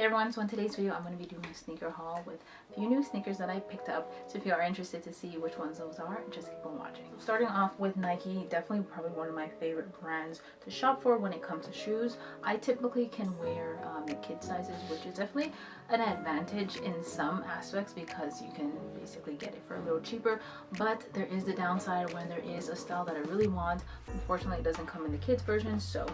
Hey everyone, so in today's video I'm going to be doing a sneaker haul with a few new sneakers that I picked up. So if you are interested to see which ones those are, just keep on watching. Starting off with Nike, definitely probably one of my favorite brands to shop for when it comes to shoes. I typically can wear the kid sizes, which is definitely an advantage in some aspects because you can basically get it for a little cheaper. But there is the downside when there is a style that I really want. Unfortunately, it doesn't come in the kids version, so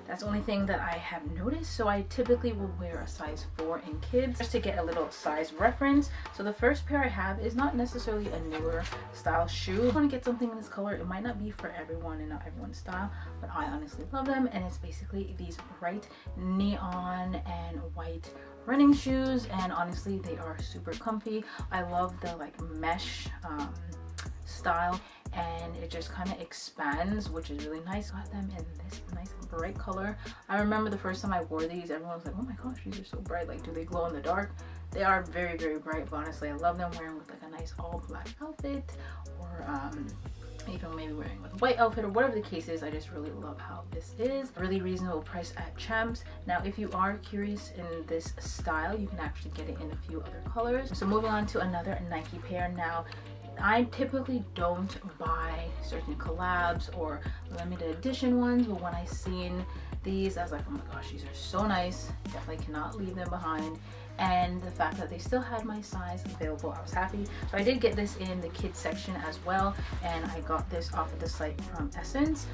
that's the only thing that I have noticed. So I typically will wear a size 4 in kids just to get a little size reference. So the first pair I have is not necessarily a newer style shoe. I want to get something in this color. It might not be for everyone and not everyone's style, but I honestly love them. And it's basically these bright neon and white running shoes, and honestly they are super comfy. I love the like mesh style, and it just kind of expands, which is really nice. Got them in this nice bright color. I remember the first time I wore these, everyone was like, oh my gosh, these are so bright, like do they glow in the dark? They are very, very bright, but honestly I love them wearing with like a nice all black outfit, or even maybe wearing with a white outfit, or whatever the case is. I just really love how this is. Really reasonable price at Champs. Now if you are curious in this style, you can actually get it in a few other colors. So moving on to another Nike pair. Now I typically don't buy certain collabs or limited edition ones, but when I seen these I was like, oh my gosh, these are so nice, definitely cannot leave them behind. And the fact that they still had my size available, I was happy. So I did get this in the kids section as well, and I got this off of the site from Essence.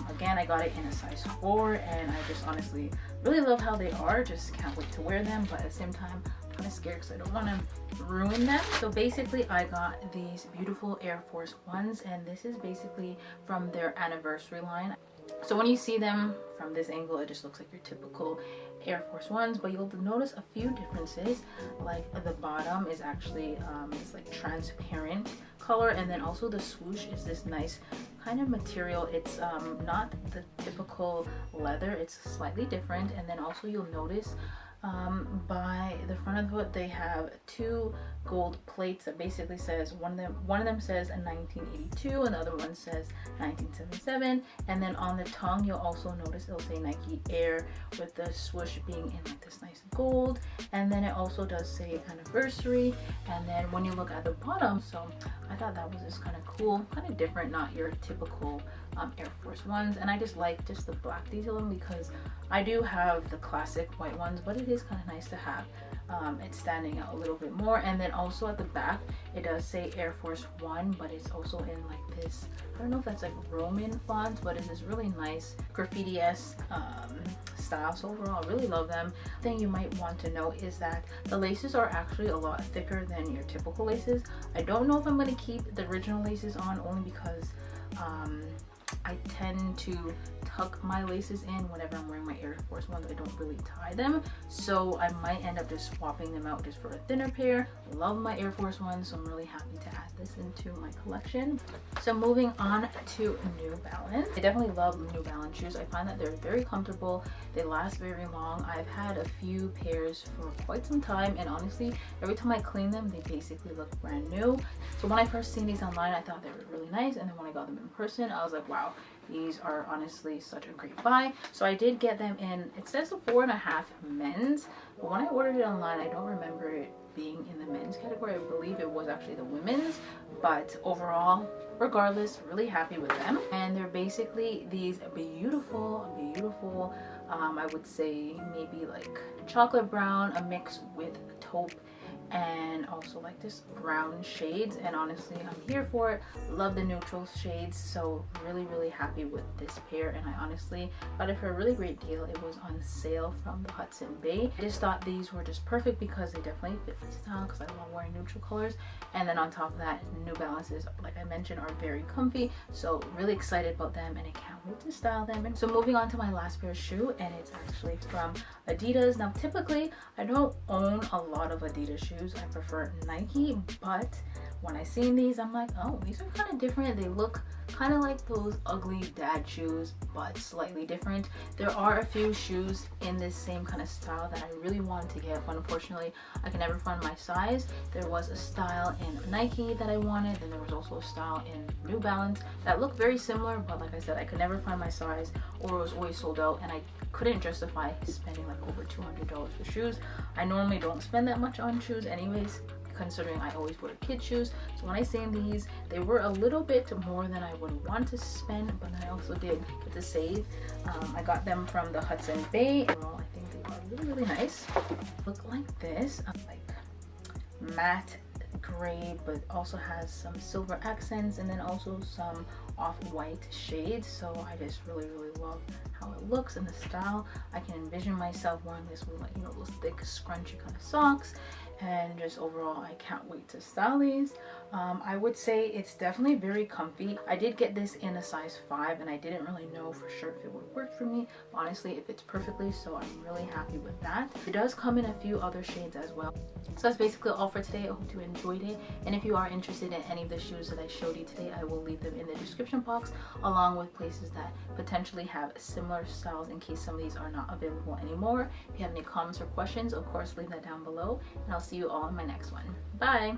Again, I got it in a size 4, and I just honestly really love how they are. Just can't wait to wear them, but at the same time I'm kind of scared because I don't want to ruin them. So basically I got these beautiful Air Force Ones, and this is basically from their anniversary line. So when you see them from this angle, it just looks like your typical Air Force Ones, but you'll notice a few differences. Like the bottom is actually this like transparent color, and then also the swoosh is this nice kind of material. It's not the typical leather, it's slightly different. And then also you'll notice by the front of the foot they have 2 gold plates that basically says one of them says a 1982 and the other one says 1977. And then on the tongue you'll also notice it'll say Nike Air, with the swoosh being in like this nice gold. And then it also does say anniversary. And then when you look at the bottom, so I thought that was just kind of cool, kind of different, not your typical Air Force Ones. And I just like just the black detailing because I do have the classic white ones, but it is kind of nice to have it's standing out a little bit more. And then also at the back it does say Air Force One, but it's also in like this, I don't know if that's like Roman font, but it is really nice graffiti-esque style. So overall I really love them. The thing you might want to know is that the laces are actually a lot thicker than your typical laces. I don't know if I'm going to keep the original laces on, only because I tend to tuck my laces in whenever I'm wearing my Air Force Ones. I don't really tie them, so I might end up just swapping them out just for a thinner pair. Love my Air Force Ones, so I'm really happy to add this into my collection. So moving on to New Balance. I definitely love New Balance shoes. I find that they're very comfortable, they last very long. I've had a few pairs for quite some time, and honestly every time I clean them they basically look brand new. So when I first seen these online I thought they were really nice, and then when I got them in person I was like, wow, these are honestly such a great buy. So I did get them in, it says a 4.5 men's, but when I ordered it online I don't remember it being in the men's category. I believe it was actually the women's, but overall, regardless, really happy with them. And they're basically these beautiful I would say maybe like chocolate brown, a mix with taupe and also like this brown shades, and honestly I'm here for it. Love the neutral shades, so really happy with this pair. And I honestly got it for a really great deal. It was on sale from the Hudson Bay. I just thought these were just perfect because they definitely fit my style, because I love wearing neutral colors. And then on top of that, New Balances, like I mentioned, are very comfy, so really excited about them and I can't wait to style them. And so moving on to my last pair of shoe, and it's actually from Adidas. Now typically I don't own a lot of Adidas shoes, I prefer Nike, but when I seen these I'm like, oh, these are kind of different. They look kind of like those ugly dad shoes, but slightly different. There are a few shoes in this same kind of style that I really wanted to get, but unfortunately I can never find my size. There was a style in Nike that I wanted, and there was also a style in New Balance that looked very similar, but like I said, I could never find my size, or it was always sold out. And I couldn't justify spending like over $200 for shoes. I normally don't spend that much on shoes anyways, considering I always wear kid shoes. So when I seen these, they were a little bit more than I would want to spend, but I also did get to save. I got them from the Hudson Bay, and I think they are really nice. Look like this, like matte gray, but also has some silver accents, and then also some off-white shades. So I just really love how it looks and the style. I can envision myself wearing this with, like, you know, those thick scrunchy kind of socks, and just overall I can't wait to style these. I would say it's definitely very comfy. I did get this in a size 5, and I didn't really know for sure if it would work for me. Honestly, it fits perfectly, so I'm really happy with that. It does come in a few other shades as well. So that's basically all for today. I hope you enjoyed it, and if you are interested in any of the shoes that I showed you today, I will leave them in the description box, along with places that potentially have similar styles in case some of these are not available anymore. If you have any comments or questions, of course leave that down below, and I'll see you all in my next one. Bye!